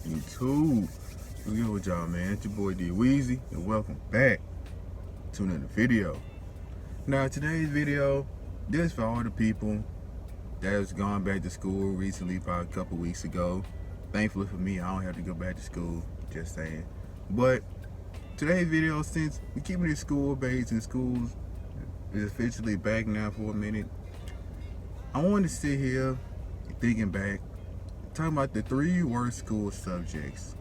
YouTube. What's good with y'all, man? It's your boy dweeskiiii, and welcome back to another video. Now, today's video, this for all the people that's gone back to school recently, probably a couple weeks ago. Thankfully for me, I don't have to go back to school, just saying. But today's video, since we're keeping it school-based and schools is officially back now for a minute, I want to sit here thinking back, talking about the 3 worst school subjects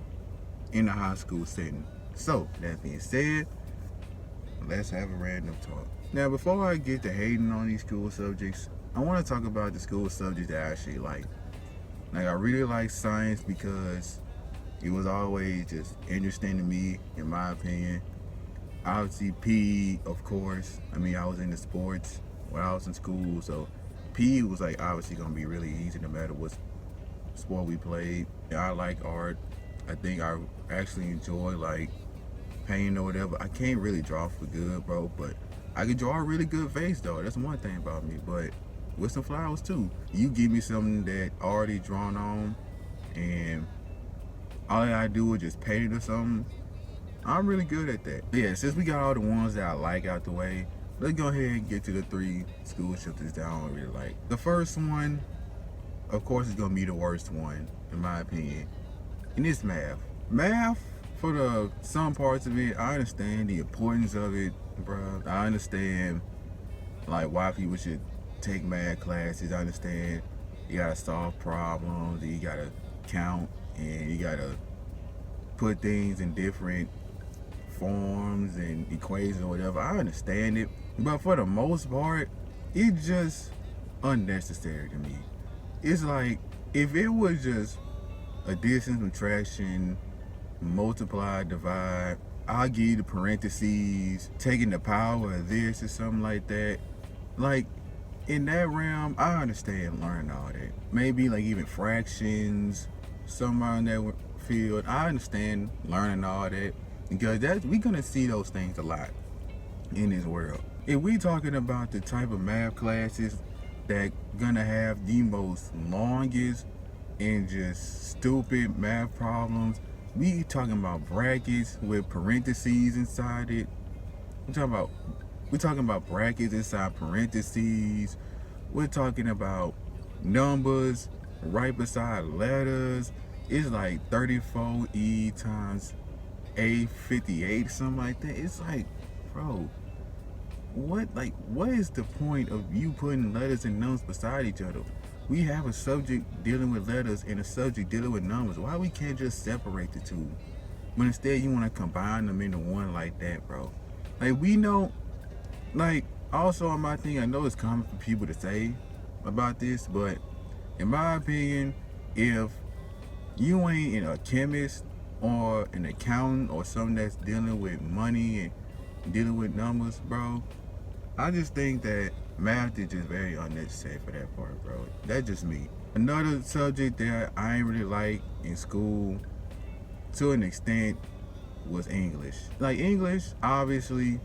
in the high school setting. So, that being said, let's have a random talk. Now, before I get to hating on these school subjects, I want to talk about the school subjects that I actually like. Like, I really like science because it was always just interesting to me, in my opinion. Obviously, PE, of course. I mean, I was into sports when I was in school, so PE was like obviously gonna be really easy no matter what sport we played. I like art. I think I actually enjoy like painting or whatever. I can't really draw for good, bro, but I can draw a really good face though. That's one thing about me. But with some flowers too. You give me something that already drawn on and all I gotta do is just paint it or something, I'm really good at that. Yeah, since we got all the ones that I like out the way, let's go ahead and get to the 3 school subjects that I don't really like. The first one, of course, is gonna be the worst one, in my opinion, and it's math. Math, for some parts of it, I understand the importance of it, bro. I understand like why people should take math classes. I understand you gotta solve problems, and you gotta count, and you gotta put things in different forms and equations or whatever. I understand it, but for the most part, it's just unnecessary to me. It's like, if it was just addition, subtraction, multiply, divide, I'll give you the parentheses, taking the power of this or something like that. Like, in that realm, I understand learning all that. Maybe like even fractions, somewhere in that field, I understand learning all that, because we're gonna see those things a lot in this world. If we talking about the type of math classes that gonna have the most longest and just stupid math problems, we talking about brackets with parentheses inside it. We're talking about brackets inside parentheses. We're talking about numbers right beside letters. It's like 34E times A58, something like that. It's like, bro, what is the point of you putting letters and numbers beside each other? We have a subject dealing with letters and a subject dealing with numbers. Why we can't just separate the two? But instead you want to combine them into one like that, bro. Like, we know, like, also on my thing, I know it's common for people to say about this, but in my opinion, if you ain't a chemist or an accountant or something that's dealing with money and dealing with numbers, bro, I just think that math is just very unnecessary for that part, bro. That's just me. Another subject that I ain't really like in school, to an extent, was English. Like, English, obviously,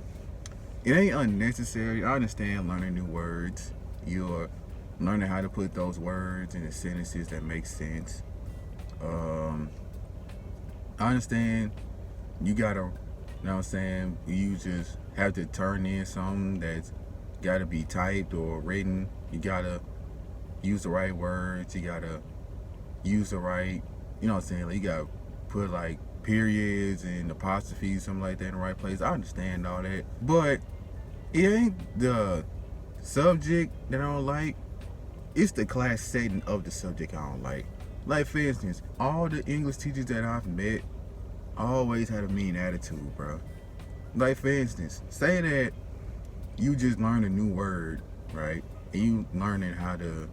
it ain't unnecessary. I understand learning new words. You're learning how to put those words into sentences that make sense. I understand you gotta, you know what I'm saying, you just have to turn in something that's gotta be typed or written. You gotta use the right words. You gotta use the right, you know what I'm saying, like, you gotta put like periods and apostrophes, something like that, in the right place. I understand all that, but it ain't the subject that I don't like. It's the class setting of the subject I don't like. Like, for instance, all the English teachers that I've met always had a mean attitude, bro. Like, for instance, say that you just learned a new word, right? And you learning how to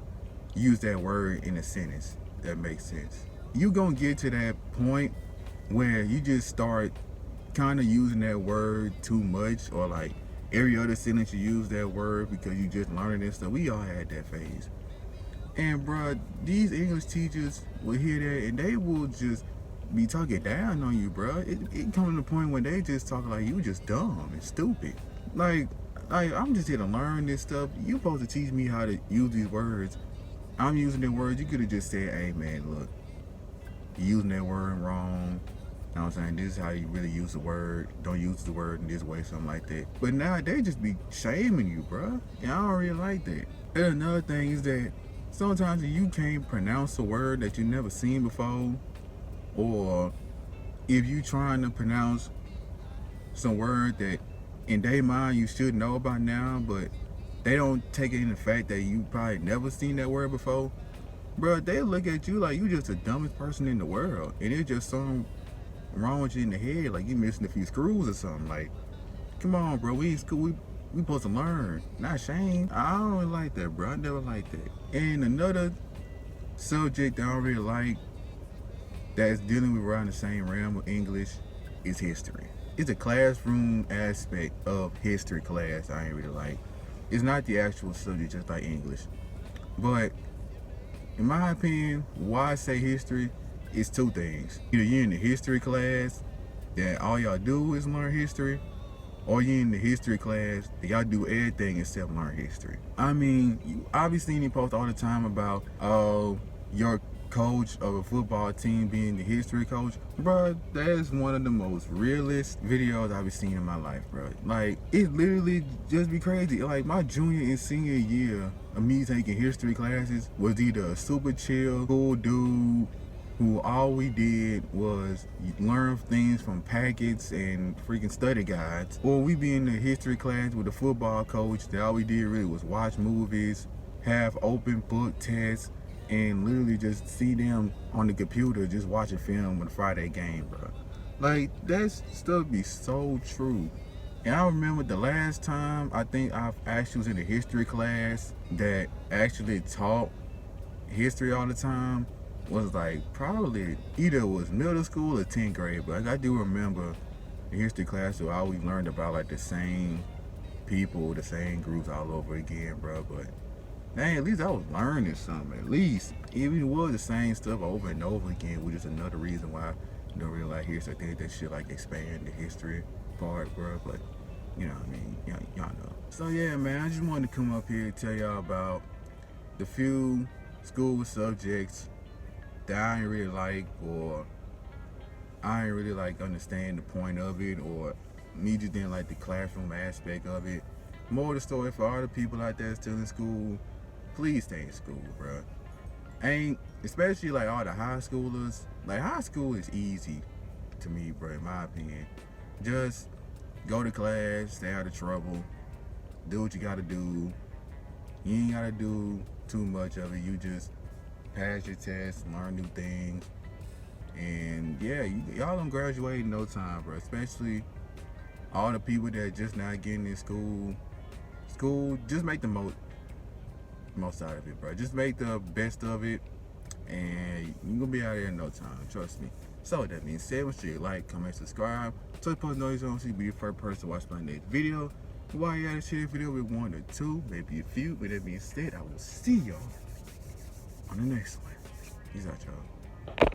use that word in a sentence that makes sense. You gonna get to that point where you just start kind of using that word too much, or like every other sentence you use that word because you just learning this stuff. We all had that phase. And bro, these English teachers will hear that and they will just be talking down on you, bro. It comes to the point when they just talk like you just dumb and stupid. Like, I'm just here to learn this stuff. You supposed to teach me how to use these words. I'm using the words. You could have just said, hey man, look, you're using that word wrong. You know what I'm saying? This is how you really use the word. Don't use the word in this way, something like that. But now they just be shaming you, bro. And I don't really like that. And another thing is that sometimes you can't pronounce a word that you never seen before, or if you trying to pronounce some word that in their mind you should know about now, but they don't take it in the fact that you probably never seen that word before, bro, they look at you like you just the dumbest person in the world, and it's just something wrong with you in the head, like you missing a few screws or something. Like, come on, bro, we in school, we supposed to learn, not shame. I don't really like that, bro. I never liked that. And another subject that I don't really like that's dealing with around the same realm of English is history. It's a classroom aspect of history class I ain't really like. It's not the actual subject, just like English. But in my opinion, why I say history is two things. Either you're in the history class that all y'all do is learn history, or you're in the history class that y'all do everything except learn history. I mean, you obviously see post all the time about your coach of a football team being the history coach. Bro, that is one of the most realist videos I've seen in my life, bro. Like, it literally just be crazy. Like, my junior and senior year of me taking history classes was either a super chill, cool dude who all we did was learn things from packets and freaking study guides, or we be in the history class with a football coach that all we did really was watch movies, have open book tests, and literally just see them on the computer just watching film with a Friday game, bro. Like, that stuff be so true. And I remember the last time I think I actually was in a history class that actually taught history all the time was like probably either it was middle school or 10th grade, but I do remember the history class where I always learned about like the same people, the same groups all over again, bro. But dang, at least I was learning something. At least even it was the same stuff over and over again, which is another reason why I don't really like history. I think that shit like expand the history part, bro. But you know what I mean, y'all know. So yeah, man, I just wanted to come up here and tell y'all about the few school subjects that I ain't really like, or I ain't really like understand the point of it, or me just didn't like the classroom aspect of it. More of the story for all the people out there still in school, please stay in school, bro. Ain't, especially like all the high schoolers, like high school is easy to me, bro, in my opinion. Just go to class, stay out of trouble, do what you gotta do. You ain't gotta do too much of it. You just pass your tests, learn new things, and yeah, y'all gonna graduate in no time, bro. Especially all the people that just not getting in school. Just make the most out of it, bro. Just make the best of it, and you're gonna be out here in no time, trust me. So with that being said, make sure you like, comment, subscribe, so you post notifications so you be the first person to watch my next video. While you gotta share the video with one or two, maybe a few. With that being said, I will see y'all on the next one. Peace out, y'all.